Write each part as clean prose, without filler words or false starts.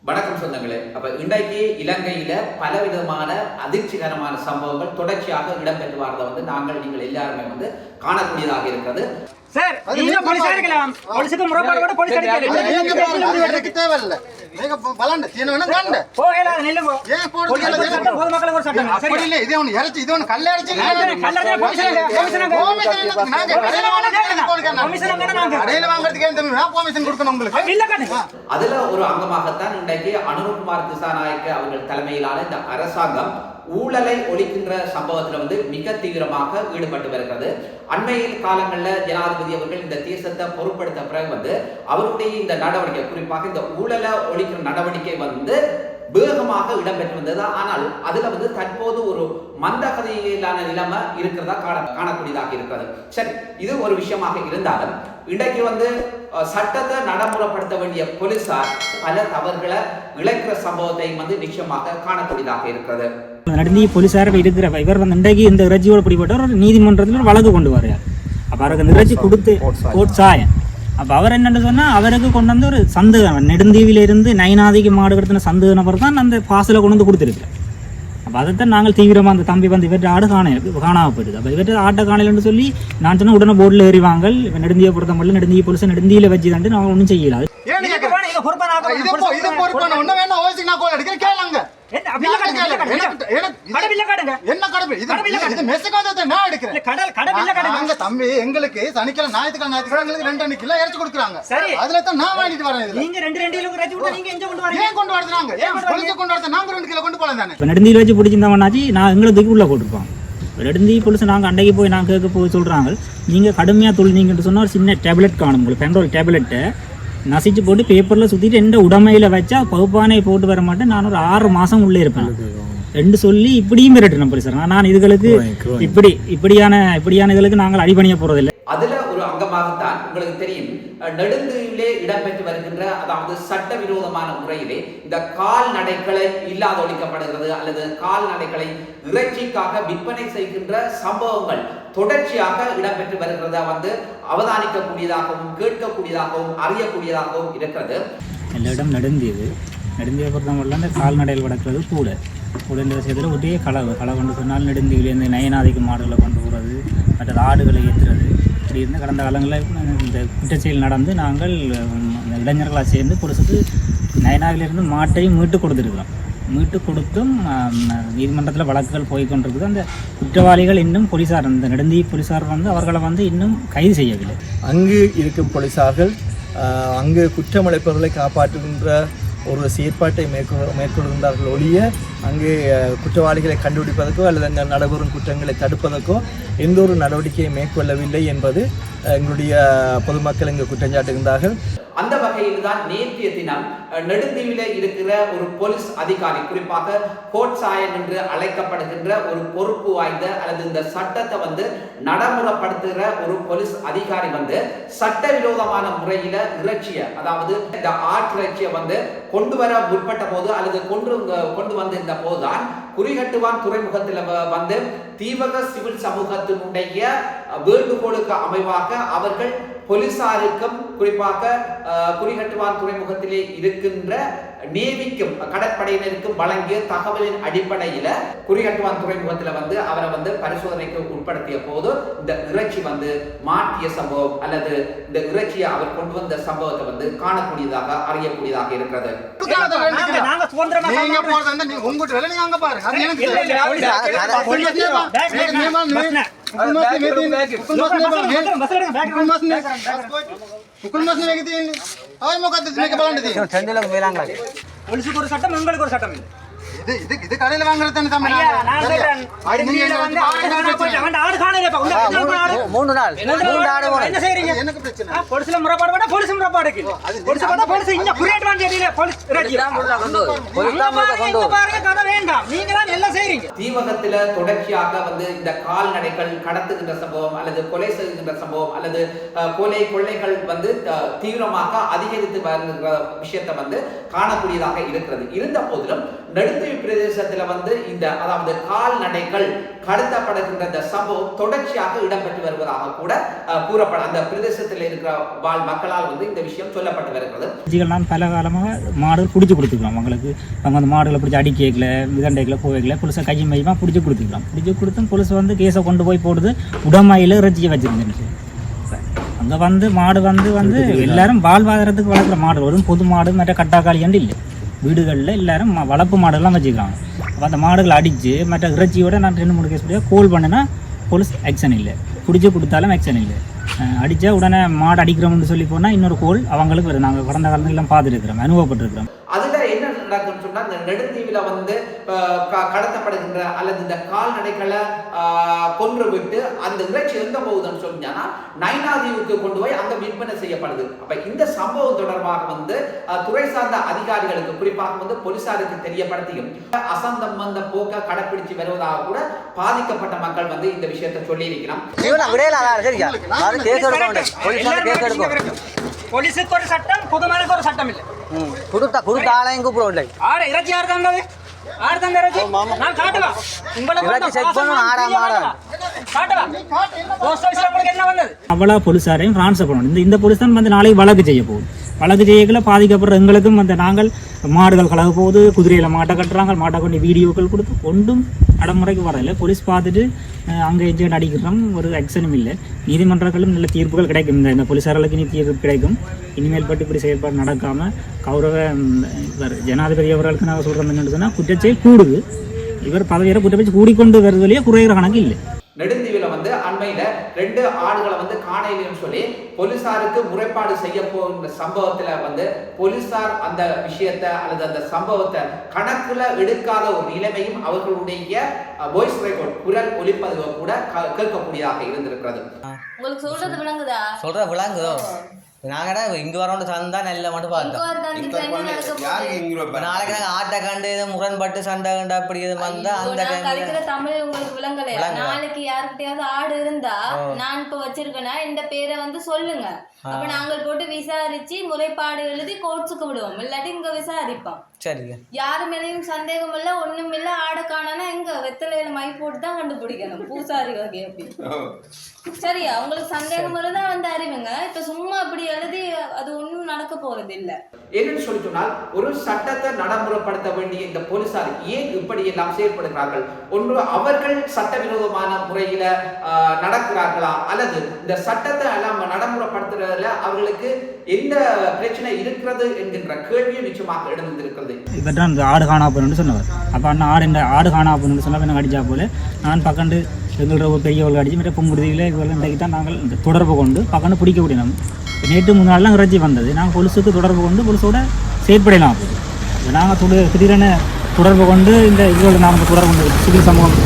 வணக்கம் சொந்தங்களே. அப்ப இன்றைக்கு இலங்கையில பலவிதமான அதிர்ச்சிகரமான சம்பவங்கள் தொடர்ச்சியாக இடம்பெற்று வரதை நீங்கள் எல்லாருமே காணக்கூடியதாக இருக்கிறது. சார் நீங்க போலீஸ் அடிக்கலாம். போலீஸ்க்கு முறைப்பாடு போட போலீஸ் அடிக்கலாம். தேவையில்லை. நீங்க பலண்ட தீனவன கண்ட போகல நில்லுங்க. ஏன் போடுறீங்க? சட்டம் பொது மக்களுக்கு ஒரு சட்டம். அப்படி இல்ல. இது ஒன்னு இறச்சி இது ஒன்னு கல்ல இறச்சி கல்லறே கமிஷன் நாங்க கடையில வாங்குறதுக்கு ஏன் தெரியும்? நான் பெர்மிஷன் கொடுக்கணும் உங்களுக்கு. இல்ல கண்ணு. அதுல ஒரு அங்கமாகத்தான் இன்றைக்கு அனுரகுமார் திசாநாயக்க அவர்கள் தலைமையிலான இந்த அரசாங்கம் ஊழலை ஒழிக்கின்ற சம்பவத்தில் மிக தீவிரமாக ஈடுபட்டு வருகிறது. அண்மையில் காலங்களில் ஜனாதிபதி அவர்கள் இந்த தேசத்தை பொருட்படுத்த பிறகு அவருடைய இந்த நடவடிக்கை, குறிப்பாக இந்த ஊழலை ஒழிக்கிற நடவடிக்கை வேகமாக இடம்பெற்று வந்தது. ஆனால் அதுல தற்போது ஒரு மந்தகதியிலான நிலைமை இருக்கிறதா காணக்கூடியதாக இருக்கிறது. சரி, இது ஒரு விஷயமாக இருந்தாலும் இன்றைக்கு சட்டத்தை நடைமுறைப்படுத்த வேண்டிய போலீசார் பல தவறுகளை இழைக்கிற சம்பவத்தை நிச்சயமாக காணக்கூடியதாக இருக்கிறது. நடந்து போலீசார்கள் இருக்கிற இவர் இன்றைக்கு இந்த இறைச்சியோட பிடிப்பட்டவர் ஒரு நீதிமன்றத்தில் வழக்கு கொண்டு வர்றார். அப்போ அவருக்கு அந்த இறைச்சி கொடுத்து கோட் சாயம். அப்போ அவர் என்னென்னு சொன்னால் அவருக்கு கொண்டு ஒரு சந்தேகம், நெடுந்தீவிலிருந்து நைனாதிக்கு மாடு கடத்தின சந்தேக நபர் தான் அந்த பாசலை கொண்டு கொடுத்துருக்குறேன். அப்போ அதைத்தான் நாங்கள் தீவிரமாக அந்த தம்பி இவற்றை ஆடு காணாமல் போயிடுது. அப்போ இவற்றை ஆட்டை காணலன்னு சொல்லி நான் சொன்னால் உடனே போர்டில் ஏறிவாங்க. இப்போ நெடுந்தியை பொறுத்த மட்டும் நெடுந்திய போலீஸை நெடுந்தியில் வச்சு தான் நாங்கள் ஒன்றும் செய்யலாது. தம்பி எங்களுக்கு சனிக்கிழமை ஞாயிற்றுக்கிழமை 2 கிலோ இறச்சி கொடுக்குறாங்க. அதுல தான் நான் வாங்கிட்டு வரேன். நெடுந்தியில் வச்சு பிடிச்சிருந்தவனாச்சு நான் எங்களை தூக்கி உள்ள போட்டிருப்போம். நெடுந்தி போலீஸ் நாங்கள் அண்டைக்கு போய் நாங்கள் கேட்க போய் சொல்கிறாங்க, நீங்கள் கடுமையாக தொழில்நீங்கன்னு சொன்னால் ஒரு சின்ன டேப்லெட் காணும், உங்களுக்கு பென்ட்ரோல் டேப்லெட்டை நசிச்சு போட்டு பேப்பரில் சுற்றிட்டு எந்த உடமையில் வச்சா பகுப்பானை போட்டு வர மாட்டேன், நான் ஒரு 6 மாதம் உள்ளே இருப்பேன் ரெண்டு சொல்லி இப்படியும் மிரட்டணும் போலீஸ். நான் இதுகளுக்கு இப்படியான இதுகளுக்கு நாங்கள் அடிபணிய போகிறதில்லை. அதுல ஒரு அங்கமாகத்தான் உங்களுக்கு தெரியும், நெடுந்தீவிலே இடம்பெற்று வருகின்ற, அதாவது சட்டவிரோதமான முறையிலே இந்த கால்நடைகளை இல்லாத ஒழிக்கப்படுகிறது அல்லது கால்நடைகளை இறைச்சிக்காக விற்பனை செய்கின்ற சம்பவங்கள் தொடர்ச்சியாக இடம்பெற்று வருகிறதா அவதானிக்கக்கூடியதாகவும் கேட்கக்கூடியதாகவும் அறியக்கூடியதாகவும் இருக்கிறது. எல்லா இடம் நெடுந்தியது பொறுத்தவரை அந்த கால்நடைகள் வளர்க்குறது கூட இந்த விஷயத்தில் ஒரே களை கொண்டு சொன்னால் நெடுந்தியிலேருந்து நயனாதிக்கு மாடுகளை கொண்டு போகிறது, மற்ற ஆடுகளை ஏற்றுறது, இப்படி இருந்து கடந்த காலங்களில் இந்த குற்றச்செயல் நடந்து நாங்கள் இளைஞர்களாக சேர்ந்து பொலிசுக்கு நயனாவிலிருந்து மாட்டையும் மீட்டு கொடுத்துருக்கிறோம். மீட்டு கொடுத்தும் நீதிமன்றத்தில் வழக்குகள் போய்கொண்டிருக்குது. அந்த குற்றவாளிகள் இன்னும் போலீஸார், இந்த நெடுந்தி போலீஸார் அவர்களை இன்னும் கைது செய்யவில்லை. அங்கு இருக்கும் போலீஸார்கள் அங்கு குற்றமளிப்பவர்களை காப்பாற்றுகின்ற ஒரு செயற்பாட்டை மேற்கொண்டிருந்தார்கள் ஒழிய அங்கே குற்றவாளிகளை கண்டுபிடிப்பதற்கோ அல்லது அங்கே நடைபெறும் குற்றங்களை தடுப்பதற்கோ எந்த ஒரு நடவடிக்கையை மேற்கொள்ளவில்லை என்பது எங்களுடைய பொதுமக்கள் இங்கு குற்றஞ்சாட்டுகின்றார்கள். அந்த வகையில் தான் நேற்றைய தினம் நெடுந்தீவிலே இருக்கிற ஒரு போலீஸ் அதிகாரி, குறிப்பாக கோட்சாயன் என்று அழைக்கப்படுகின்ற ஒரு பொறுப்பு வாய்ந்த அல்லது இந்த சட்டத்தை நடைமுறைப்படுத்துகிற ஒரு போலீஸ் அதிகாரி சட்டவிரோதமான முறையில இறைச்சியை, அதாவது இந்த ஆட்டிறைச்சியை கொண்டு வர முற்பட்ட போது அல்லது கொண்டு வந்திருந்த போதுதான் குறிகட்டுவான் துறைமுகத்தில் தீவக சிவில் சமூகத்தினுடைய வேண்டுகோளுக்கு அமைவாக அவர்கள் போலீசாருக்கும் குறிப்பாக குறிகட்டுவான் துறைமுகத்திலே இருக்கின்ற நேவிக்கும் கடற்படையினருக்கும் வழங்கிய தகவலின் அடிப்படையில குறிகட்டுவான் துறைமுகத்தில் அவரை பரிசோதனைக்கு உட்படுத்திய போது இந்த இறைச்சி மாற்றிய சம்பவம் அல்லது இந்த இறைச்சியை அவர் கொண்டு வந்த சம்பவத்தை காணக்கூடியதாக அறியக்கூடியதாக இருக்கிறது. போலீஸுக்கு ஒரு சட்டம், உங்களுக்கு ஒரு சட்டம் இல்லை. இது கடையில வாங்குறது தானே தம்பி. என்ன செய்றீங்க? எனக்கு பிரச்சனை. போலீஸ்ல முறைப்பாடு பண்ணா போலீஸ் முறைப்பாடு இருக்கு. போலீஸ் பண்ணா போலீஸ் இங்க புரியட் வாங்கி அடியில போலீஸ் ரெடி கொண்டு பாருங்க, கதை வேண்டாம். நீங்க தான் எல்லாம் செய்றீங்க. தீவகத்துல தொடர்ச்சியாக இந்த கால்நடைகள் கடத்துகின்ற சம்பவம் அல்லது கொலை செய்கின்ற சம்பவம் அல்லது கொள்ளைகள் தீவிரமாக அதிகரித்து வருகிற விஷயத்தை காணக்கூடியதாக இருக்கிறது. இருந்த போதிலும் நெடுந்தீவு நெடுந்தீவு பிரதேசத்துல வந்து இந்த அதாவது கால்நடைகள் கடத்தப்படுகின்ற இந்த சம்பவம் தொடர்ச்சியாக இடம்பெற்று வருவதாக கூட கூறப்பட அந்த பிரதேசத்தில் இருக்கிற வாழ் மக்களால் வந்து இந்த விஷயம் சொல்லப்பட்டு வருகிறது. நான் பல காலமாக மாடுகள் பிடிச்சி கொடுத்துக்கலாம் அவங்களுக்கு. அவங்க அந்த மாடுகளை பிடிச்சி அடிக்கல விதண்டைகளை போவைகளை புதுசாக கையை மையமாக பிடிச்சி கொடுத்துக்கலாம். பிடிச்சி கொடுத்தும் புதுசு வந்து கேஸை கொண்டு போய் போடுது உடமையில் இறைச்சியை வச்சுருந்துச்சு. அங்கே வந்து மாடு வந்து எல்லாரும் வாழ்வாதாரத்துக்கு வளர்க்குற மாடு வரும். பொது மாடு மற்ற கட்டாக்காளியாண்டு இல்லை, வீடுகளில் எல்லாரும் வளர்ப்பு மாடுகள்லாம் வச்சுக்கிறாங்க. அப்போ அந்த மாடுகளை அடித்து மற்ற இறைச்சியோட நான் 2-3 கேஸ் பிடிச்சா கோல் பண்ணினா போலீஸ் ஆக்ஷன் இல்லை, பிடிச்சி கொடுத்தாலும் ஆக்ஷன் இல்லை. அடித்தா உடனே மாடு அடிக்கிறோம்னு சொல்லி போனால் இன்னொரு கோல் அவங்களுக்கு வருது. நாங்கள் கடந்த காலத்துல எல்லாம் பார்த்துருக்கிறோம், அனுபவப்பட்டிருக்கிறோம். அதுல என்ன நடக்குன்னு சொன்னா இந்த நெடுந்தீவுல வந்து கடத்தப்படுகின்ற அல்லது இந்த கால்நடைகளை கொன்று விட்டு அந்த இறைச்சி எங்க போகுதுன்னு சொன்னா நைனாதீவுக்கு கொண்டு போய் அங்க விற்பனை செய்யப்படுது. அப்ப இந்த சம்பவம் தொடர்பாக வந்து துறை சார்ந்த அதிகாரிகளுக்கு குறிப்பாக வந்து போலீசாருக்கு தெரியப்படுத்தியும் அசம்பந்த போக்க கடைபிடிச்சு வருவதாக கூட பாதிக்கப்பட்ட மக்கள் வந்து இந்த விஷயத்தை சொல்லி இருக்கிறோம். போலீஸுக்கு ஒரு சட்டம், பொதுமக்களுக்கு ஒரு சட்டம் இல்லை. கொடுத்த ஆளையும் கூப்பிடுவோம். ஆட இறைச்சி யார் தந்தது? யார் தந்த இறைச்சி? நான் காட்டுவா. உங்களுக்கு செக் பண்ணணும். காட்டுவா. போஸ்ட் ஆஃபீஸ்ல உங்களுக்கு என்ன வந்தது? அவ்வளோ போலீஸாரையும் ட்ரான்ஸ்ஃபர் பண்ணணும். இந்த போலீஸ் தான் வந்து நாளைக்கு வழக்கு செய்ய போகுது. வழக்கு செய்யக்கல பாதிக்கப்படுற எங்களுக்கும் வந்து நாங்கள் மாடுகள் கலக போகுது, குதிரையில் மாட்டை கட்டுறாங்க, மாட்டை கொண்டு வீடியோக்கள் கொடுத்து ஒன்றும் நடைமுறைக்கு வரல. போலீஸ் பார்த்துட்டு அங்கே எஜென்ட் அடிக்கிறோம், ஒரு ஆக்ஷனும் இல்லை. நீதிமன்றங்களும் நல்ல தீர்ப்புகள் கிடைக்கும். இந்த போலீஸார்களுக்கு இனி தீர்ப்பு கிடைக்கும். இனிமேல் பட்டு இப்படி செயல்பாடு நடக்காமல் கௌரவ ஜனாதிபதி அவர்களுக்கு நாங்கள் சொல்கிறோம் என்னன்னு சொன்னால் குற்றச்செயல் கூடுது. இவர் பதவியேற குற்றப்பற்றி கூடிக்கொண்டு வருவதிலேயே குறைகிற கணக்கு இல்லை. நெடுந்தீவுல வந்து அண்மையில 2 ஆடுகளை வந்து காணையிலும் சொல்லி போலீசாருக்கு முறைப்பாடு செய்ய போகிற சம்பவத்துல வந்து போலீசார் அந்த விஷயத்தை அல்லது அந்த சம்பவத்தை கணக்குல எடுக்காத ஒரு நிலைமையும் அவர்களுடைய வாய்ஸ் ரெக்கார்ட் குரல் ஒலிப்பதிவு கூட கேட்கக்கூடியதாக இருந்திருக்கிறது. உங்களுக்கு சொல்றது விளங்குதா? சொல்ற விளங்குதோ? நாங்கடா இங்க வரோண்டு சண்டை நல்ல மட்டும் பார்த்தோம். நாளைக்கு நாங்கள் ஆட்டை கண்டு முரண்பட்டு சண்டை கண்டு அப்படி இது வந்தா அந்த கலைக்கிற தமிழ் உங்களுக்கு விளங்கலையா? நாளைக்கு யாருக்கிட்டையாவது ஆடு இருந்தா நான் இப்ப வச்சிருக்கேன்னா இந்த பேரை வந்து சொல்லுங்க. அப்ப நாங்கள் போட்டு விசாரிச்சு முறைப்பாடு எழுதி கோர்ட்ஸுக்கு விடுவோம். இல்லாட்டி இங்க விசாரிப்போம். சரிங்க. யாரு மேலேயும் சந்தேகம் இல்ல, ஒண்ணும் இல்ல. ஆடை காணனா எங்க வெத்தலையில மை போட்டு தான் கண்டுபிடிக்கணும். பூசாரி வகை அப்படி. சரியா? உங்களுக்கு சந்தேகம் இருந்தா வந்து அறிவுங்க. இப்ப சும்மா அப்படி எழுதி அது ஒன்றும் நடக்க போறது இல்ல. என்னன்னு சொல்லி சொன்னால் ஒரு சட்டத்தை நடைமுறைப்படுத்த வேண்டிய இந்த போலீசார் ஏன் இப்படி எல்லாம் செயல்படுகிறார்கள்? ஒன்று அவர்கள் சட்டவிரோதமான முறையில நடக்கிறார்களா, அல்லது இந்த சட்டத்தை எல்லாம் நடைமுறைப்படுத்துறதுல அவர்களுக்கு எந்த பிரச்சனை இருக்கிறது என்கின்ற கேள்வியும் நிச்சயமாக எழுந்திருக்கிறது. இவர்தான் அந்த ஆடு காணா போகணும்னு சொன்னவர். அப்போ அந்த ஆடு காணா போகணும்னு சொன்னால் எனக்கு அடித்தா போல நான் பக்கண்டு எங்களோட ஒரு பெரியவர்கள் அடித்து மற்ற பொங்குடுதியில் இவர்கள் இன்றைக்கு தான் நாங்கள் இந்த தொடர்பு கொண்டு பக்கண்டு பிடிக்க முடியும். நேற்று 3 நாள்லாம் இறைச்சி வந்தது. நாங்கள் போலீஸுக்கு தொடர்பு கொண்டு போலீஸோட செயற்படலாம். போகுது நாங்கள் திடீரென தொடர்பு கொண்டு இந்த இவரோட நாங்கள் தொடர்பு கொண்டு சிவில் சமூகம்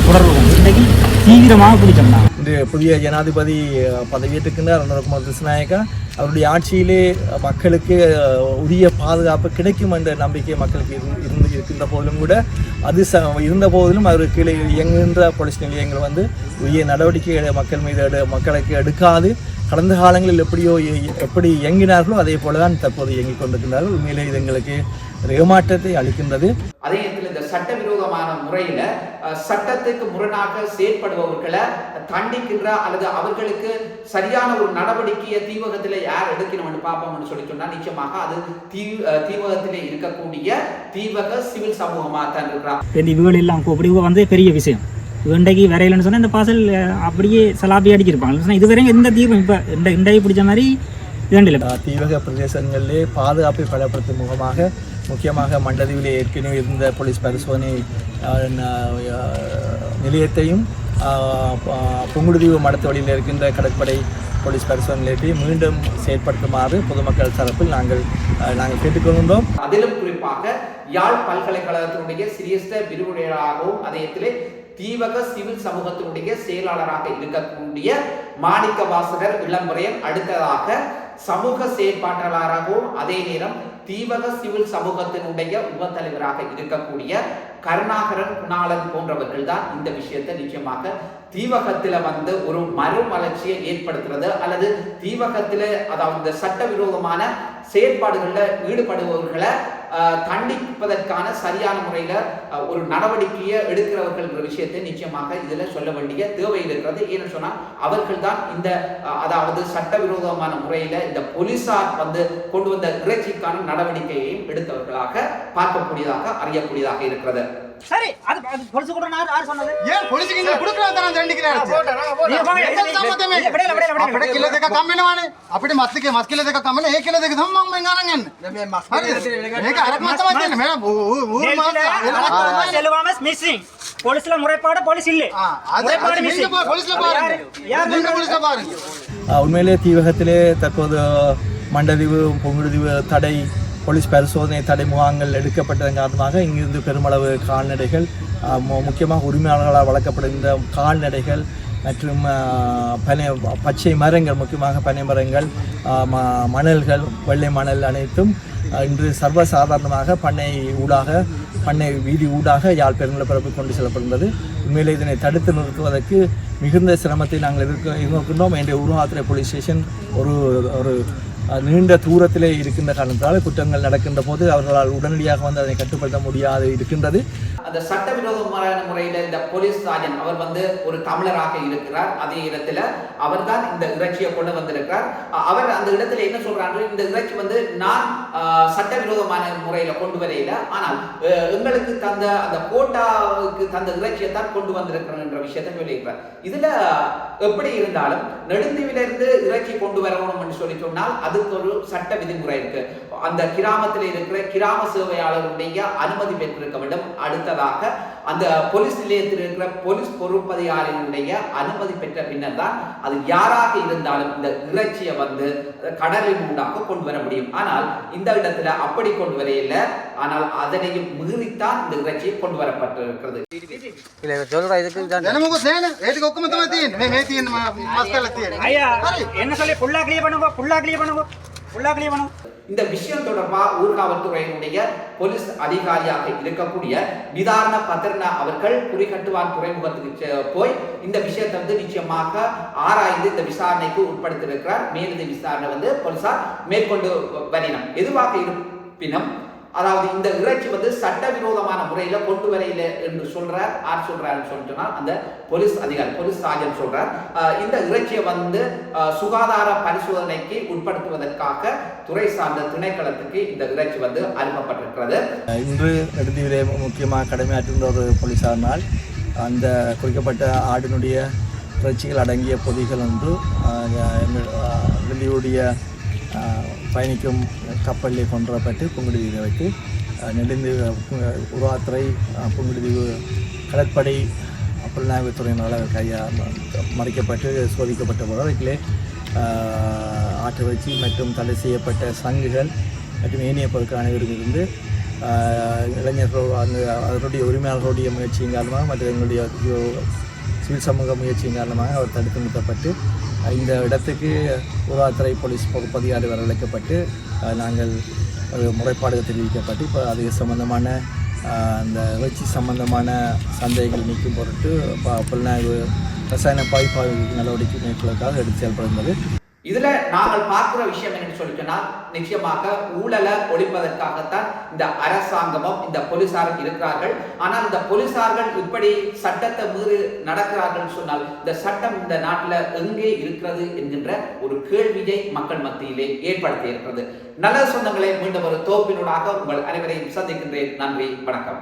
தொடர்பு கொண்டு இன்றைக்கு தீவிரமாக பிடிச்சோம்னா இந்த புதிய ஜனாதிபதி பதவியேற்றுக்கின்றார் ரணில்குமார் திஸ்நாயக்கா. அவருடைய ஆட்சியிலே மக்களுக்கு உரிய பாதுகாப்பு கிடைக்கும் என்ற நம்பிக்கை மக்களுக்கு இருக்கின்ற போதிலும் கூட அது இருந்த போதிலும் அவர் கீழே இயங்குகின்ற போலீஸ் நிலையங்கள் வந்து உரிய நடவடிக்கைகளை மக்கள் மீது மக்களுக்கு எடுக்காது கடந்த காலங்களில் எப்படி இயங்கினார்களோ அதே போல தான் தற்போது இயங்கிக் கொண்டிருக்கின்றார்கள். உண்மையிலே இது எங்களுக்கு ஏமாற்றத்தை அளிக்கின்றது. அதே நேரத்தில் இந்த சட்டவிரோதமான முறையில சட்டத்துக்கு முரணாக செயற்படுபவர்களை தண்டிக்கின்ற அல்லது அவர்களுக்கு சரியான ஒரு நடவடிக்கையை தீவகத்தில் யார் எடுக்கணும்னு பார்ப்போம்னு சொல்லி சொன்னா நிச்சயமாக அது தீவகத்திலே இருக்கக்கூடிய தீவக சிவில் சமூகமாக தான் இருக்கிறார். இவர்கள் எல்லாம் கூப்பிடு வந்து பெரிய விஷயம். இன்றைக்கு வரையிலன்னு சொன்னால் இந்த பாசல் அப்படியே சலாப்பி அடிக்கிருப்பாங்க. இதுவரையும் எந்த தீபம் இப்போ இன்றைக்கு பிடிச்ச மாதிரி தீவக பிரதேசங்களிலே பாதுகாப்பை பலப்படுத்தும் முகமாக முக்கியமாக மண்டதீவிலே ஏற்கனவே இருந்த போலீஸ் பரிசோதனை நிலையத்தையும் புங்குடுதீவு மடத்தொழிலில் இருக்கின்ற கடற்படை போலீஸ் பரிசோதனை நிலையத்தையும் மீண்டும் செயற்படுத்துமாறு பொதுமக்கள் தரப்பில் நாங்கள் கேட்டுக்கொள்கின்றோம். அதிலும் குறிப்பாக யாழ் பல்கலைக்கழகத்தினுடைய சிரேஷ்ட விரிவுரையாளராகவும் அதே தீவக சிவில் சமூகத்தினுடைய செயலாளராக இருக்கக்கூடிய மாணிக்க வாசகர் இளம்பரையன் அடுத்ததாக சமூக செயற்பாட்டாளராகவும் அதே நேரம் தீவக சிவில் சமூகத்தினுடைய உப தலைவராக இருக்கக்கூடிய கருணாகரன் குணாளன் போன்றவர்கள் தான் இந்த விஷயத்தை நிச்சயமாக தீவகத்துல வந்து ஒரு மறுமலர்ச்சியை ஏற்படுத்துறது அல்லது தீவகத்துல அதாவது சட்டவிரோதமான செயற்பாடுகளில் ஈடுபடுபவர்களை தண்டிப்பதற்கான சரியான முறையில் ஒரு நடவடிக்கையை எடுக்கிறவர்கள் என்ற விஷயத்தை நிச்சயமாக இதில் சொல்ல வேண்டிய தேவை இருக்கிறது. ஏன்னு சொன்னால் அவர்கள் தான் இந்த அதாவது சட்டவிரோதமான முறையில் இந்த போலீசார் வந்து கொண்டு வந்த இறைச்சிக்கான நடவடிக்கையையும் எடுத்தவர்களாக பார்க்கக்கூடியதாக அறியக்கூடியதாக இருக்கிறது. சரி, அது பொலிஸ் கூட யார் சொன்னது? ஏன் போலீஸ்க்கு இங்க குடுக்குறாங்க தான 2 கிலோ අපිට කිලෝ දෙකක් කම් වෙනවානේ. අපිට මස් කිලෝ දෙකක් කම් වෙන 1 කිලෝ දෙක තමයි මම අරන් යන්නේ. මේක අරක් මස් තමයි දෙන්නේ. මම ඌරු මාස් செல்வாமஸ் மிஸ்ஸிங். போலீஸ்ல முறைப்பாடு போலீஸ் இல்ல. முறைப்பாடு மிஸ்ஸிங். போலீஸ்ல பாருங்க. யார் போலீஸ்ல பாருங்க. உண்மையிலே தீவகத்திலே தற்போது மண்டதீவு புங்குடுதீவு தடை போலீஸ் பரிசோதனை தடை முகாம்கள் எடுக்கப்பட்டதன் காரணமாக இங்கிருந்து பெருமளவு கால்நடைகள் முக்கியமாக உரிமையாளர்களால் வளர்க்கப்படுகின்ற கால்நடைகள் மற்றும் பச்சை மரங்கள் முக்கியமாக பனை மரங்கள் மணல்கள் வெள்ளை மணல் அனைத்தும் இன்று சர்வசாதாரணமாக பண்ணை வீதி ஊடாக யாழ் பெருநிலப்பரப்பு கொண்டு செல்லப்படுகிறது. உண்மையிலே இதனை தடுத்து நிறுத்துவதற்கு மிகுந்த சிரமத்தை நாங்கள் எதிர்க்கின்றோம். என்ற உருவாத்திரை போலீஸ் ஸ்டேஷன் ஒரு நீண்ட தூரத்திலே இருக்கின்ற காரணத்தால் குற்றங்கள் நடக்கின்ற போது அவர்களால் உடனடியாக வந்து அதனை கட்டுப்படுத்த முடியாது இருக்கின்றது. அந்த சட்டவிரோதமான முறையில் இந்த போலீஸ் சார்ஜன் அவர் வந்து ஒரு தமிழராக இருக்கிறார். அதே இடத்துல அவர் தான் இந்த இறைச்சியை கொண்டு வந்திருக்கிறார். அவர் அந்த இடத்துல என்ன சொல்றாங்க, இந்த இறைச்சி வந்து நான் சட்டவிரோதமான முறையில கொண்டு வரையில, ஆனால் எங்களுக்கு தந்த அந்த கோட்டாவுக்கு தந்த இறைச்சியை தான் கொண்டு வந்திருக்கிறேன் என்ற விஷயத்தை சொல்லியிருக்கிறார். இதுல எப்படி இருந்தாலும் நெடுந்தீவிலிருந்து இறைச்சி கொண்டு வரணும் என்று சொல்லி சொன்னால் அதுக்கு ஒரு சட்ட விதிமுறை இருக்கு. அந்த கிராமத்தில் இருக்கிற கிராம சேவையாளருடைய அனுமதி பெற்றிருக்க வேண்டும். அடுத்ததாக அந்த போலீஸ் நிலையத்தில் இருக்கிற போலீஸ் பொறுப்பதிகாரிகளுடைய அனுமதி பெற்ற பின்னர் தான் அது யாராக இருந்தாலும் இந்த இறைச்சியை வந்து கடலின் ஊடாக கொண்டு வர முடியும். ஆனால் இந்த இடத்துல அப்படி கொண்டு வரையில, ஆனால் அதனையும் மீறித்தான் இந்த இறைச்சி கொண்டு வரப்பட்டிருக்கிறது. இந்த விஷயம் தொடர்பாக ஊர்காவல்துறையினுடைய போலீஸ் அதிகாரியாக இருக்கக்கூடிய நிதாரண பத்ரனா அவர்கள் குறிகட்டுவான் துறைமுகத்துக்கு போய் இந்த விஷயத்தை வந்து நிச்சயமாக ஆராய்ந்து இந்த விசாரணைக்கு உட்படுத்தியிருக்கிறார். மேலதிக விசாரணை வந்து போலீசார் மேற்கொண்டு வரினம். எதுவாக இருப்பினும் அதாவது இந்த இறைச்சி வந்து சட்டவிரோதமான முறையில கொண்டு வரையில என்று சொல்றார். யார் சொல்றாருன்னு சொன்னா அந்த போலீஸ் அதிகாரி, போலீஸ் சார்ஜன் சொல்றார். இந்த இறைச்சியை வந்து சுகாதார பரிசோதனைக்கு உட்படுத்துவதற்காக துறை சார்ந்த திணைக்களத்துக்கு இந்த இறைச்சி வந்து அனுப்பப்பட்டிருக்கிறது. இன்று நெடுந்தீவிலே முக்கியமாக கடமையாற்றுகின்ற ஒரு போலீசாரினால் அந்த குறிக்கப்பட்ட ஆடினுடைய இறைச்சிகள் அடங்கிய பொதிகள் ஒன்று நெடுந்தீவுடைய பயணிக்கும் கப்பலிலே கொண்டு வரப்பட்டு புங்குடுதீவில் வைத்து நெடுந்தீவு உருவாத்துறை புங்குடுதீவு கடற்படை புலனாய்வுத்துறையினால் மறைக்கப்பட்டு சோதிக்கப்பட்ட போது அதுக்கிலே ஆட்டிறைச்சி மற்றும் தடை செய்யப்பட்ட சங்குகள் மற்றும் ஏனைய பொருட்கள் அனைவரும் இருந்து இளைஞர்கள் அதனுடைய உரிமையாளர்களுடைய முயற்சியின் காரணமாக மற்றும் எங்களுடைய சிவில் சமூக முயற்சியின் காரணமாக அவர் தடுத்து நிறுத்தப்பட்டு இந்த இடத்துக்கு உருவாத்துறை போலீஸ் பொறுப்பதிகாரி வரவழைக்கப்பட்டு நாங்கள் முறைப்பாடுகள் தெரிவிக்கப்பட்டு இப்போ அது சம்பந்தமான அந்த இறைச்சி சம்பந்தமான சந்தேகங்கள் நீக்கும் பொருட்டு புலனாய்வு ரசாயன பாய்ப்பாய்வு நடவடிக்கை மேற்கொள்வதற்காக எடுத்து செயல்படுகிறது. இதுல நாங்கள் பார்க்கிற விஷயம் என்னன்னு சொல்லிட்டோம்னா, நிச்சயமாக ஊழலை ஒழிப்பதற்காகத்தான் இந்த அரசாங்கமும் இந்த போலீசாரும் இருக்கிறார்கள். ஆனால் இந்த போலீசார்கள் இப்படி சட்டத்தை மீறி நடக்கிறார்கள் சொன்னால் இந்த சட்டம் இந்த நாட்டில் எங்கே இருக்கிறது என்கின்ற ஒரு கேள்வியை மக்கள் மத்தியிலே ஏற்படுத்தி இருக்கிறது. நல்ல சொந்தங்களை மீண்டும் ஒரு தோப்பினூடாக உங்கள் அனைவரையும் சந்திக்கின்றேன். நன்றி, வணக்கம்.